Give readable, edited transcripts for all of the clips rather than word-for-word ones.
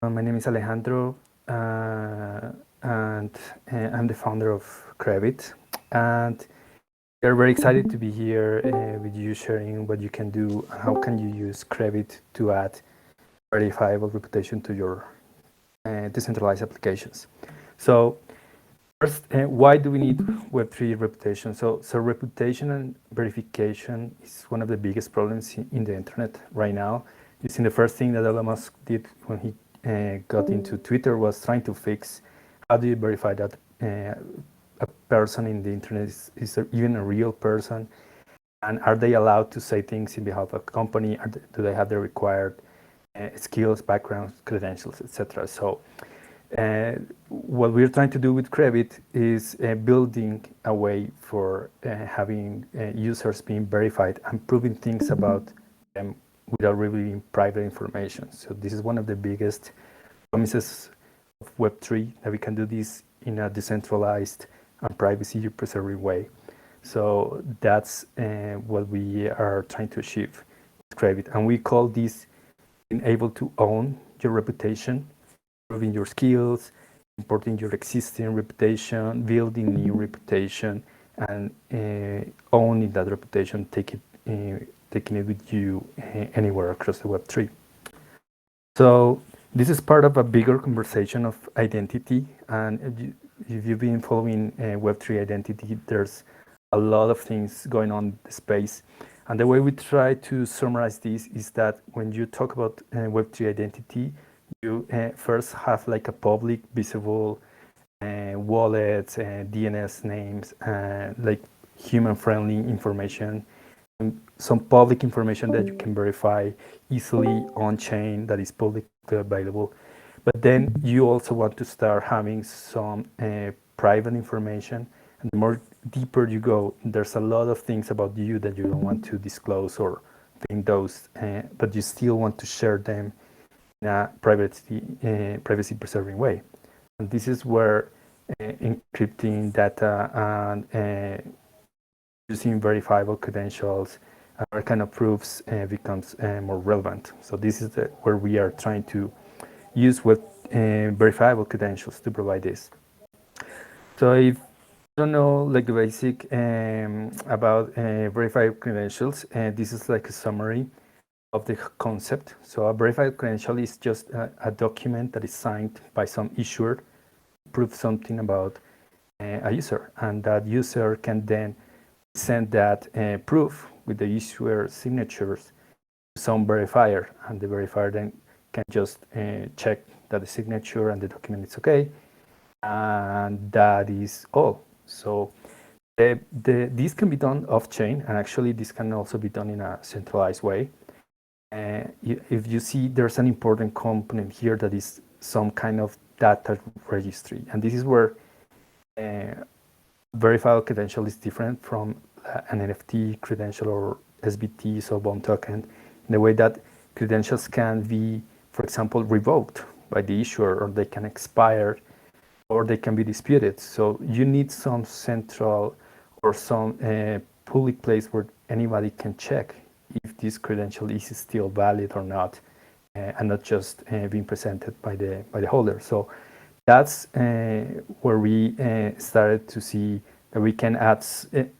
My name is Alejandro, and I'm the founder of Krebit. And we're very excited to be here with you, sharing what you can do and how can you use Krebit to add verifiable reputation to your decentralized applications. So first, why do we need Web3 reputation? So reputation and verification is one of the biggest problems in the internet right now. You've seen the first thing that Elon Musk did when he got into Twitter was trying to fix how do you verify that a person in the internet is even a real person, and are they allowed to say things in behalf of a company? Do they have the required skills, backgrounds, credentials, etc.? So what we're trying to do with Krebit is building a way for having users being verified and proving things about them without revealing private information. So this is one of the biggest promises of Web3, that we can do this in a decentralized and privacy-preserving way. So that's what we are trying to achieve with Krebit. And we call this being able to own your reputation, improving your skills, importing your existing reputation, building new reputation, and owning that reputation, taking it with you anywhere across the Web3. So this is part of a bigger conversation of identity, and if you've been following Web3 identity, there's a lot of things going on in the space. And the way we try to summarize this is that when you talk about Web3 identity, you first have like a public, visible wallets, DNS names, like human-friendly information, and some public information that you can verify easily on-chain that is publicly available. But then you also want to start having some private information. And the more deeper you go, there's a lot of things about you that you don't want to disclose or think those, but you still want to share them in a privacy-preserving way. And this is where encrypting data and using verifiable credentials or kind of proofs becomes more relevant. So this is where we are trying to use with verifiable credentials to provide this. So if you don't know like the basic about verifiable credentials, this is like a summary of the concept. So a verified credential is just a document that is signed by some issuer to prove something about a user, and that user can then send that proof with the issuer signatures to some verifier, and the verifier then can just check that the signature and the document is okay, and that is all. So this can be done off-chain, and actually this can also be done in a centralized way. If you see, there's an important component here that is some kind of data registry, and this is where verifiable credential is different from an NFT credential or SBT, so bond token, in the way that credentials can be, for example, revoked by the issuer, or they can expire, or they can be disputed. So you need some central or some public place where anybody can check if this credential is still valid or not, and not just being presented by the holder. So that's where we started to see that we can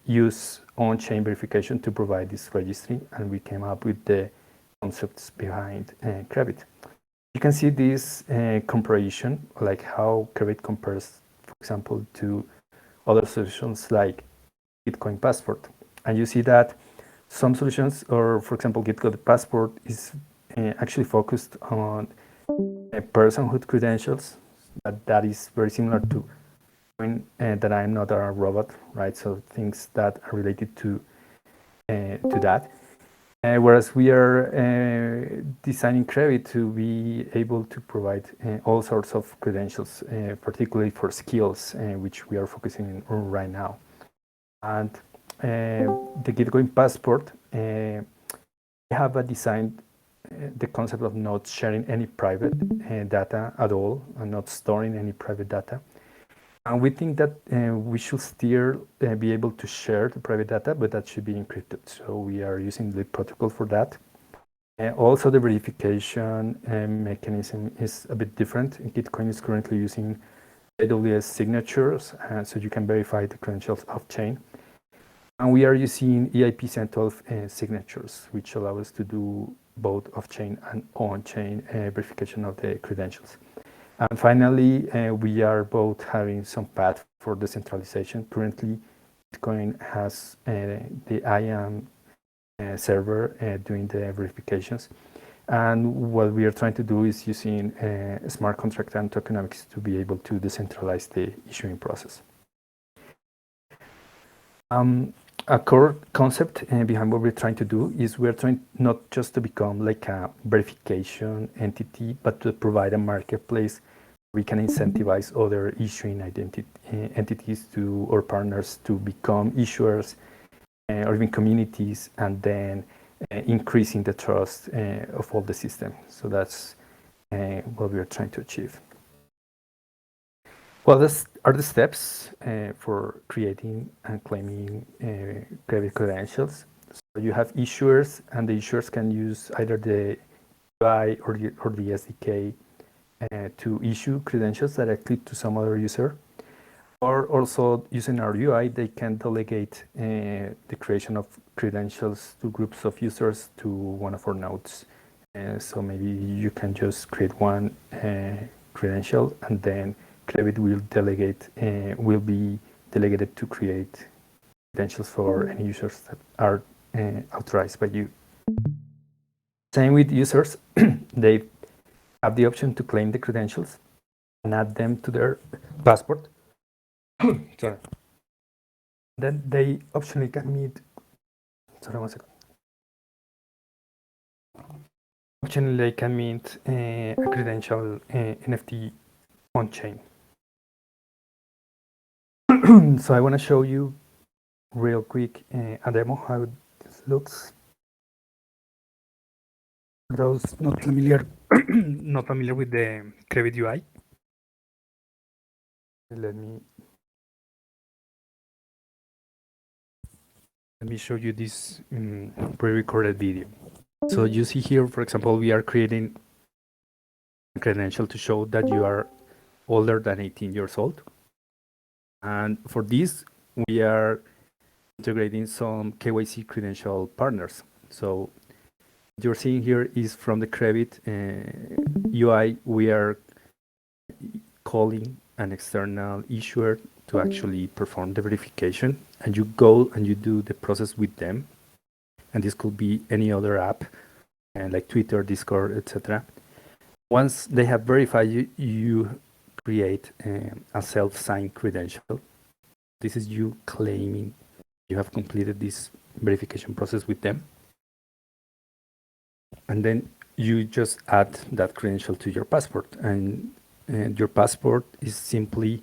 use on-chain verification to provide this registry, and we came up with the concepts behind Krebit. You can see this comparison, like how Krebit compares, for example, to other solutions like Bitcoin Passport. And you see that some solutions, or for example, Bitcoin Passport is actually focused on personhood credentials. That is very similar to that I'm not a robot, right? So things that are related to that. Whereas we are designing Krebit to be able to provide all sorts of credentials, particularly for skills, which we are focusing on right now. And the Bitcoin Passport, we have a design, the concept of not sharing any private data at all, and not storing any private data. And we think that we should still be able to share the private data, but that should be encrypted. So we are using the protocol for that. Also, the verification mechanism is a bit different. Gitcoin is currently using AWS signatures, so you can verify the credentials off-chain. And we are using EIP Central signatures, which allow us to do both off-chain and on-chain verification of the credentials. And finally, we are both having some path for decentralization. Currently, Bitcoin has the IAM server doing the verifications. And what we are trying to do is using smart contract and tokenomics to be able to decentralize the issuing process. A core concept behind what we're trying to do is we're trying not just to become like a verification entity, but to provide a marketplace where we can incentivize other issuing entities to or partners to become issuers or even communities, and then increasing the trust of all the system. So that's what we are trying to achieve. Well, these are the steps for creating and claiming Krebit credentials. So you have issuers, and the issuers can use either the UI or the SDK to issue credentials directly to some other user. Or also using our UI, they can delegate the creation of credentials to groups of users to one of our nodes. So maybe you can just create one credential, and then Krebit will be delegated to create credentials for any users that are authorized by you. Same with users. They have the option to claim the credentials and add them to their passport. Sorry. Then they optionally can mint. Sorry, 1 second. Optionally, they can mint a credential NFT on chain. So I want to show you real quick a demo how this looks. For those not familiar, not familiar with the Krebit UI, let me show you this pre-recorded video. So you see here, for example, we are creating a credential to show that you are older than 18 years old. And for this, we are integrating some KYC credential partners. So what you're seeing here is from the Krebit UI, we are calling an external issuer to actually perform the verification, and you go and you do the process with them. And this could be any other app, like Twitter, Discord, etc. Once they have verified you, you create a self-signed credential. This is you claiming you have completed this verification process with them. And then you just add that credential to your passport. And your passport is simply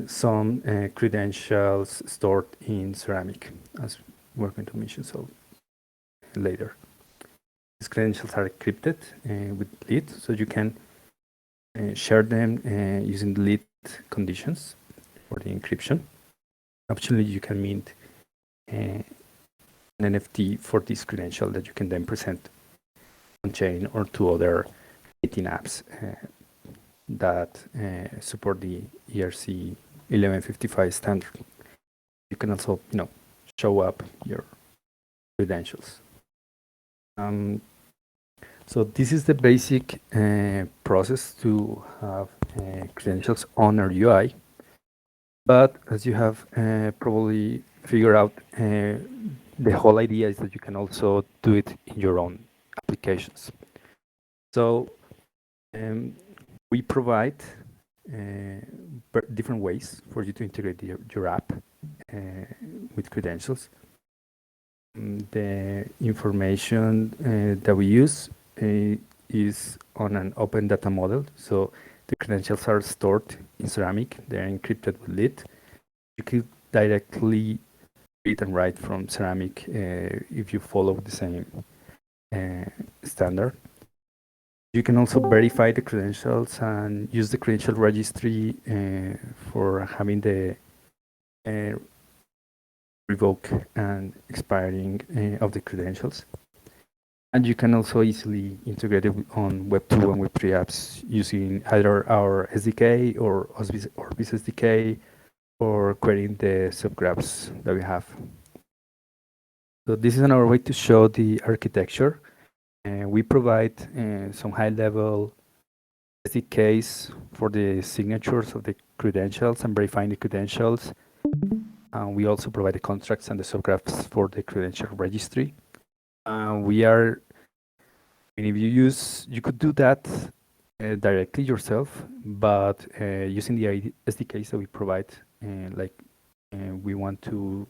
some credentials stored in ceramic, as we're going to mention so later. These credentials are encrypted with LEED, so you can share them using the LEED conditions for the encryption. Optionally, you can mint an NFT for this credential that you can then present on chain or to other 18 apps that support the ERC 1155 standard. You can also, show up your credentials. So this is the basic process to have credentials on our UI. But as you have probably figured out, the whole idea is that you can also do it in your own applications. So we provide different ways for you to integrate your app with credentials. The information that we use is on an open data model. So the credentials are stored in ceramic. They're encrypted with LEED. You could directly read and write from ceramic if you follow the same standard. You can also verify the credentials and use the credential registry for having the revoke and expiring of the credentials. And you can also easily integrate it on Web2 and Web3 apps using either our SDK or Orbis SDK, or querying the subgraphs that we have. So this is another way to show the architecture. We provide some high-level SDKs for the signatures of the credentials and verifying the credentials. We also provide the contracts and the subgraphs for the credential registry. If you could do that directly yourself, but using the SDKs that we provide, we want to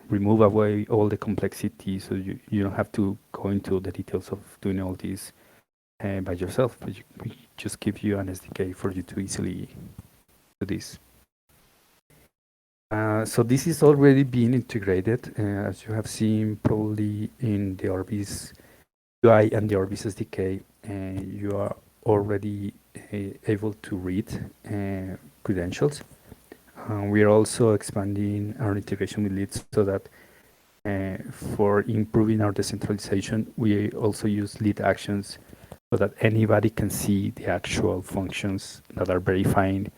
remove away all the complexity, so you don't have to go into the details of doing all this by yourself, but we just give you an SDK for you to easily do this. So this is already being integrated, as you have seen probably in the Orbis UI and the Orbis SDK. You are already able to read credentials. We are also expanding our integration with leads so that for improving our decentralization, we also use lead actions so that anybody can see the actual functions that are verifying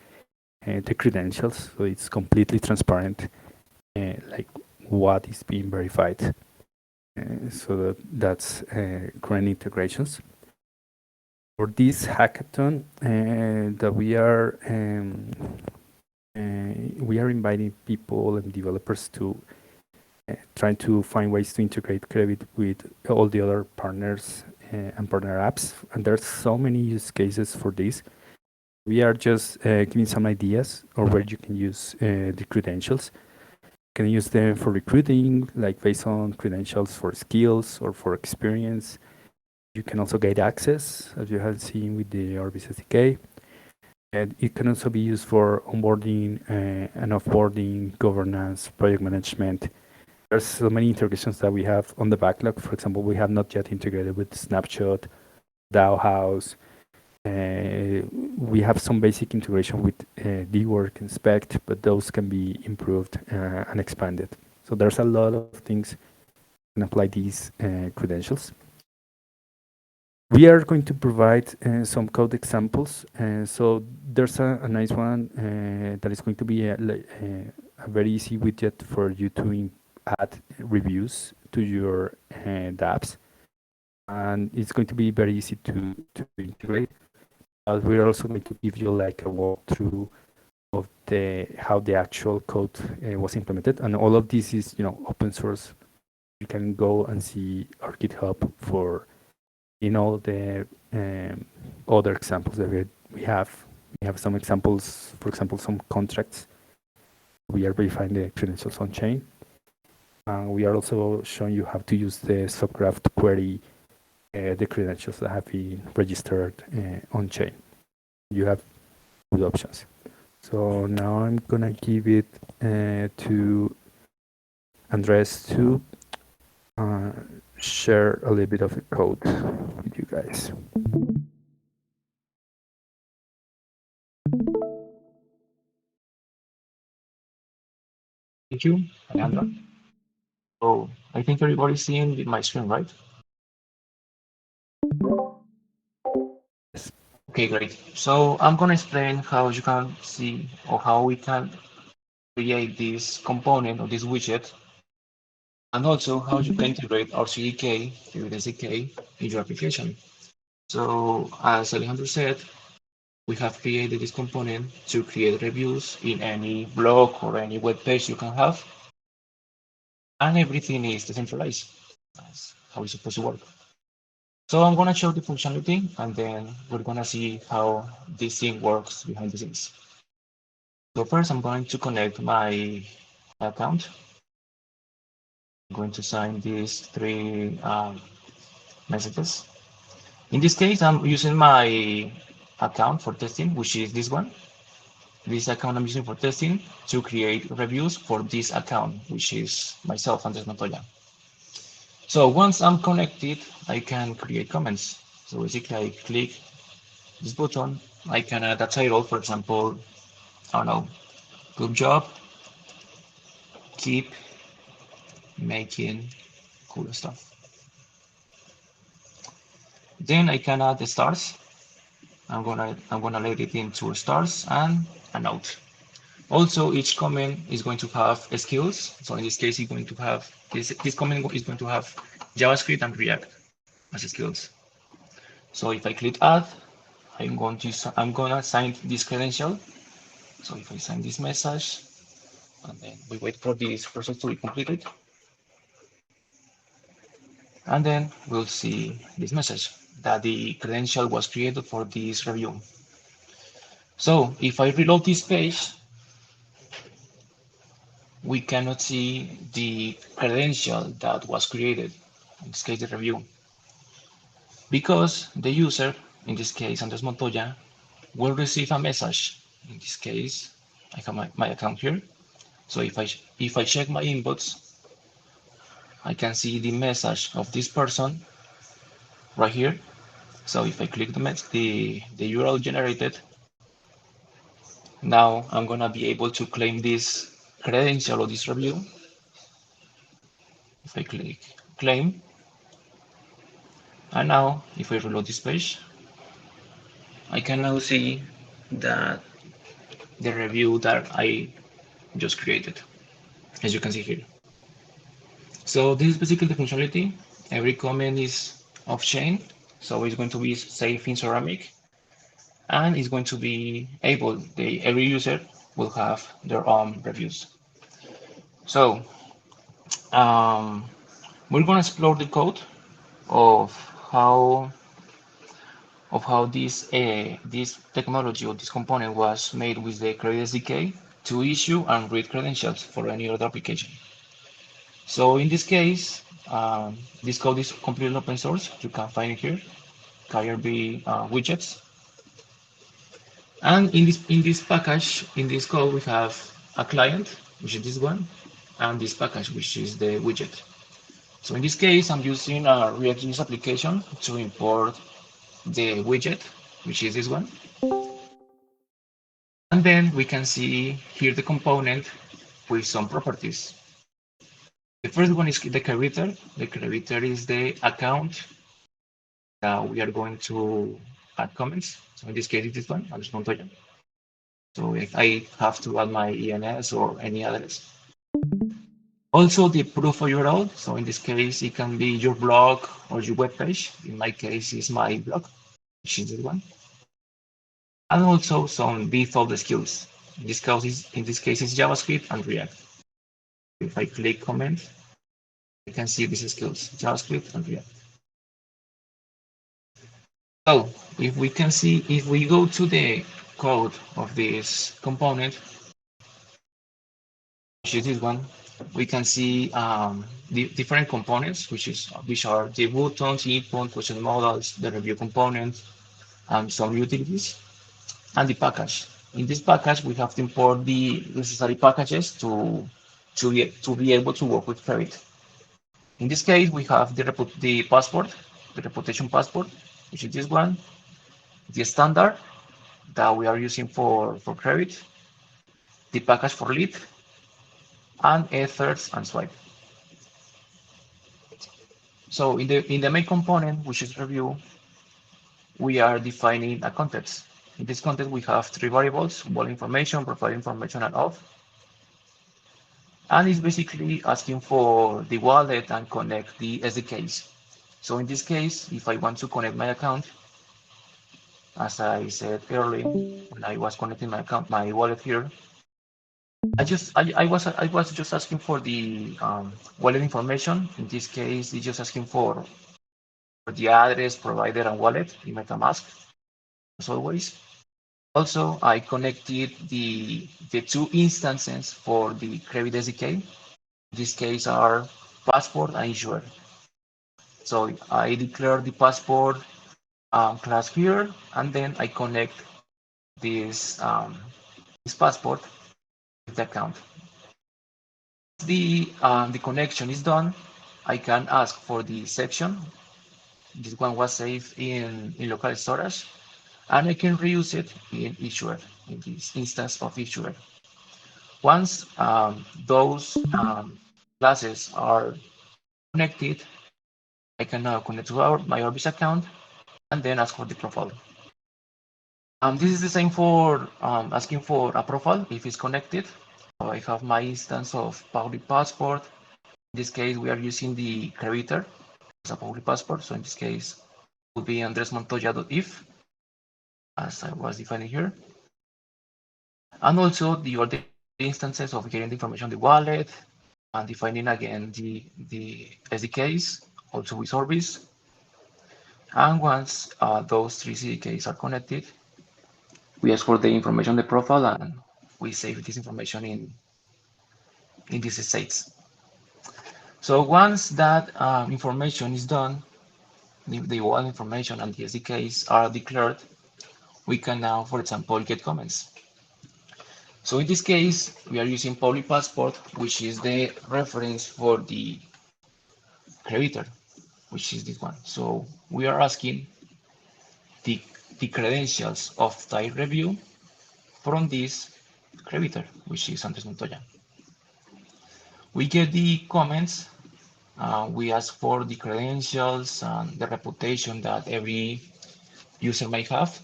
the credentials. So it's completely transparent, like what is being verified. So that's current integrations. For this hackathon that we are inviting people and developers to try to find ways to integrate Krebit with all the other partners and partner apps. And there's so many use cases for this. We are just giving some ideas or where you can use the credentials. You can use them for recruiting, like based on credentials for skills or for experience. You can also get access, as you have seen with the Orbis SDK. And it can also be used for onboarding and offboarding, governance, project management. There's so many integrations that we have on the backlog. For example, we have not yet integrated with Snapshot, DAO House. We have some basic integration with dwork, Inspect, but those can be improved and expanded. So there's a lot of things can apply these credentials. We are going to provide some code examples. So there's a nice one that is going to be a very easy widget for you to add reviews to your dApps. And it's going to be very easy to integrate. We're also going to give you like a walkthrough of how the actual code was implemented, and all of this is open source. You can go and see our GitHub for the other examples that we have. We have some examples, for example, some contracts. We are verifying the credentials on chain. We are also showing you how to use the subgraph to query the credentials that have been registered on chain. You have good options. So now I'm gonna give it to Andres to share a little bit of the code with you guys. Thank you, Alejandra. So I think everybody's seeing my screen, right? Yes. Okay, great. So I'm going to explain how you can see or how we can create this component or this widget, and also how you can integrate our CDK with SDK in your application. So as Alejandro said, we have created this component to create reviews in any blog or any web page you can have, and everything is decentralized. That's how it's supposed to work. So I'm gonna show the functionality, and then we're gonna see how this thing works behind the scenes. So first I'm going to connect my account. I'm going to sign these three messages. In this case, I'm using my account for testing, which is this one. This account I'm using for testing to create reviews for this account, which is myself, Andres Montoya. So once I'm connected, I can create comments. So basically I click this button, I can add a title, for example, I don't know, good job, keep making cool stuff. Then I can add the stars. I'm gonna let it into stars and a note. Also, each comment is going to have skills. So in this case, it's going to have this comment is going to have JavaScript and React as skills. So if I click add, I'm gonna sign this credential. So if I sign this message, and then we wait for this process to be completed, and then we'll see this message that the credential was created for this review. So if I reload this page, we cannot see the credential that was created, in this case the review, because the user, in this case Andres Montoya, will receive a message. In this case, I have my account here. So if I check my inbox, I can see the message of this person right here. So if I click the URL generated, now I'm gonna be able to claim this credential or this review. If I click claim, and now if I reload this page, I can now see that the review that I just created, as you can see here. So this is basically the functionality. Every comment is off-chain, so it's going to be safe in Ceramic, and it's going to be able, every user will have their own reviews. So we're going to explore the code of how this technology or this component was made with the Krebit SDK to issue and read credentials for any other application. So in this case, this code is completely open source. You can find it here, KRB widgets. And in this package, in this code, we have a client, which is this one, and this package, which is the widget. So in this case, I'm using a React.js application to import the widget, which is this one. And then we can see here the component with some properties. The first one is the creator. The creator is the account that we are going to add comments. So in this case, it's this one, Andres Montoya. So if I have to add my ENS or any address. Also the proof of URL. So in this case, it can be your blog or your web page. In my case, it's my blog, which is this one. And also some default skills. In this case, it's JavaScript and React. If I click comment, I can see these skills, JavaScript and React. So if we go to the code of this component, which is this one, we can see the different components, which are the buttons, input, question models, the review component, and some utilities, and the package. In this package, we have to import the necessary packages to be able to work with Krebit. In this case, we have the passport, the reputation passport, which is this one, the standard that we are using for Krebit, the package for lead, and efforts and swipe. So in the main component, which is review, we are defining a context. In this context, we have three variables: wallet information, profile information, and auth. And it's basically asking for the wallet and connect the SDKs. So in this case, if I want to connect my account, as I said earlier, when I was connecting my account, my wallet here, I was just asking for the wallet information. In this case, it's just asking for the address, provider, and wallet in MetaMask, as always. Also, I connected the two instances for the Krebit SDK. In this case, are passport and issuer. So I declare the passport class here, and then I connect this passport with the account. The connection is done, I can ask for the section. This one was saved in local storage, and I can reuse it in issuer, in this instance of issuer. Once those classes are connected, I can now connect to my Orbis account and then ask for the profile. This is the same for asking for a profile if it's connected. So I have my instance of public passport. In this case, we are using the creator as a public passport. So in this case, it would be andresmontoya.if, as I was defining here. And also the other instances of getting the information on the wallet and defining again the SDKs, also with Orbis. And once those three CDKs are connected, we ask for the information on the profile and we save this information in these states. So once that information is done, the wallet information and the SDKs are declared, we can now, for example, get comments. So in this case, we are using public passport, which is the reference for the creditor, which is this one. So we are asking the, the credentials of type review from this creditor, which is Andres Montoya. We get the comments, we ask for the credentials and the reputation that every user might have,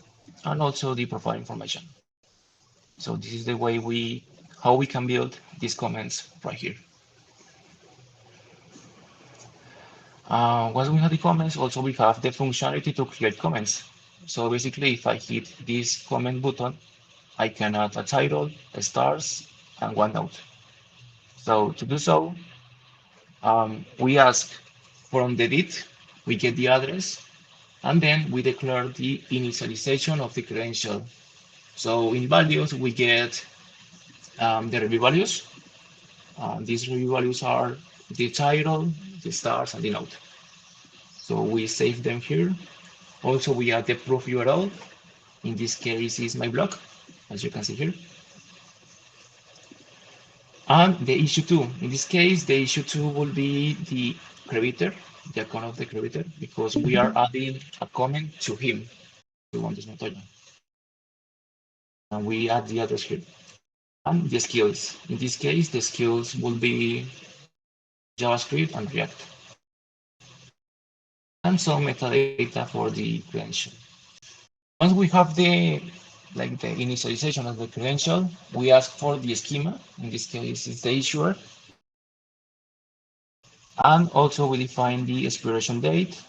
and also the profile information. So this is the way how we can build these comments right here. Once we have the comments, also we have the functionality to create comments. So basically, if I hit this comment button, I can add a title, a stars, and one note. So to do so, we ask from the date, we get the address, and then we declare the initialization of the credential. So in values, we get the review values. These review values are the title, the stars, and the note. So we save them here. Also, we add the proof URL. In this case, is my blog, as you can see here. And the issue 2. In this case, the issue 2 will be the creditor, the account of the creditor, because we are adding a comment to him, to Andres Montoya. And we add the address here. And the skills. In this case, the skills will be JavaScript and React. And some metadata for the credential. Once we have the initialization of the credential, we ask for the schema. In this case, it's the issuer. And also we define the expiration date.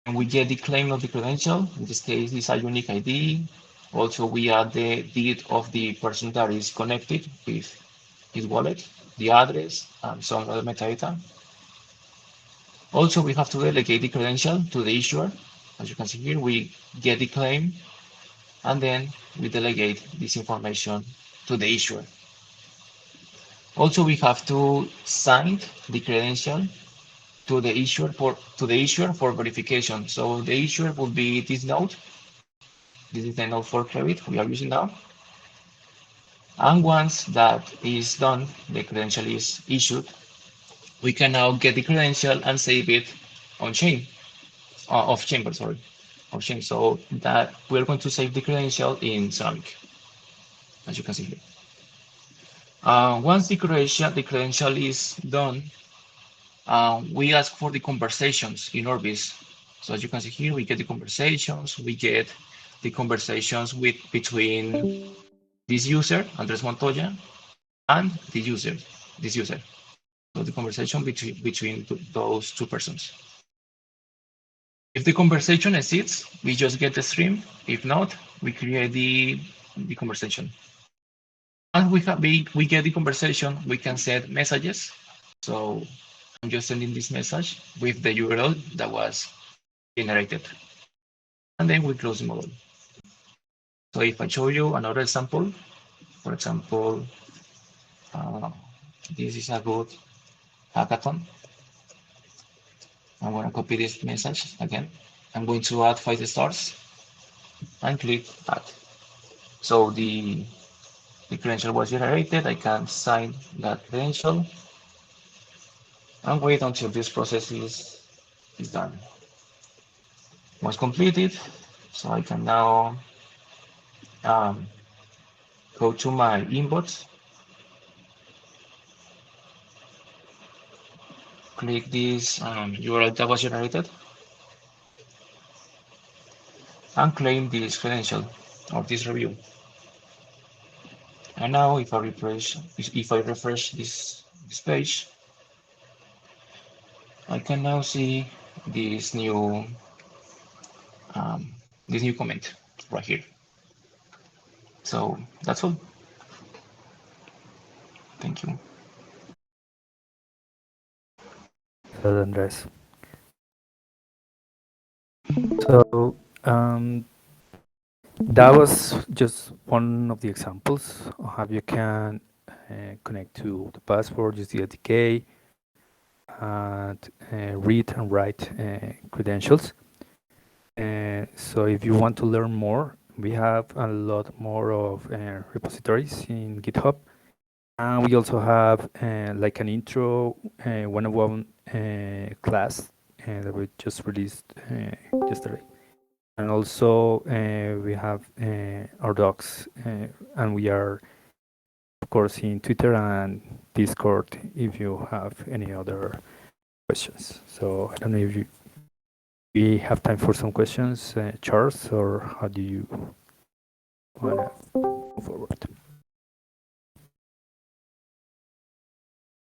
And we get the claim of the credential. In this case, it's a unique ID. Also, we add the date of the person that is connected with his wallet, the address, and some other metadata. Also, we have to delegate the credential to the issuer. As you can see here, we get the claim, and then we delegate this information to the issuer. Also, we have to sign the credential to the issuer for verification. So the issuer will be this node. This is the node for Krebit we are using now. And once that is done, the credential is issued, we can now get the credential and save it on chain, off chain. So that we're going to save the credential in Ceramic, as you can see here. Once the credential is done, we ask for the conversations in Orbis. So as you can see here, we get the conversations, between this user, Andres Montoya, and this user. So the conversation between those two persons. If the conversation exists, we just get the stream. If not, we create the conversation. Once we get the conversation, we can set messages. So I'm just sending this message with the URL that was generated. And then we close the model. So if I show you another example, for example, this is a good hackathon. I'm going to copy this message again. I'm going to add 5 stars and click add. So the credential was generated. I can sign that credential and wait until this process is done. Once completed, so I can now go to my inbox, click this URL that was generated, and claim this credential or this review. And now if I refresh this page, I can now see this new um, this new comment right here. So that's all. Thank you. So, Andres. So that was just one of the examples of how you can connect to the passport, use the ATK, and read and write credentials. So if you want to learn more, we have a lot more of repositories in GitHub. And we also have like an intro 101 class that we just released yesterday. And also we have our docs, and we are, of course, in Twitter and Discord if you have any other questions. So I don't know if we have time for some questions, Charles, or how do you want to move forward?